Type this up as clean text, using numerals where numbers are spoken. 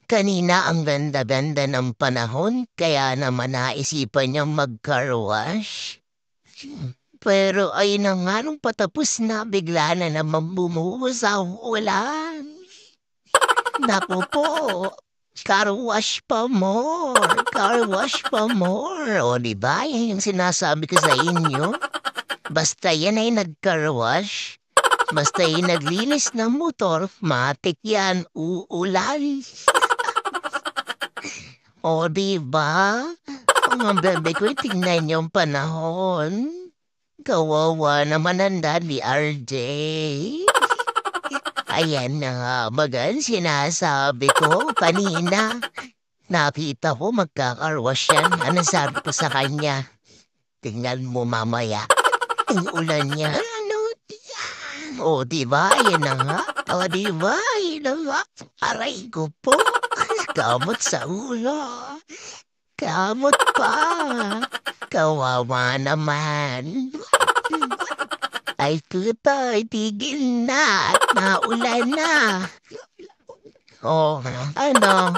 Kanina ang ganda-ganda ng panahon kaya naman naisipan niyang mag-car wash. Pero ayun na nga nung patapos na bigla na naman bumuhos ang ulan. Naku po, car wash pa more, car wash pa more. O diba, yan yung sinasabi ko sa inyo. Basta yan ay nag-car wash, basta yung naglinis ng motor, matik yan, uulan. O, diba? Mga bebe ko, tingnan yung panahon. Kawawa naman ang Daddy RJ. Ayan na nga, magan sinasabi ko kanina. Nakita ko magkakarwash yan. Ano sabi ko sa kanya? Tingnan mo mamaya. Ang ulan niya. Ano yan? O, diba? Ayan na nga. O, diba? Ayan na nga. Aray ko po. Kamot sa ulo. Kamot pa. Kawawa naman. Ay, tutoy, tigil na. Naulan na. Oh, ano?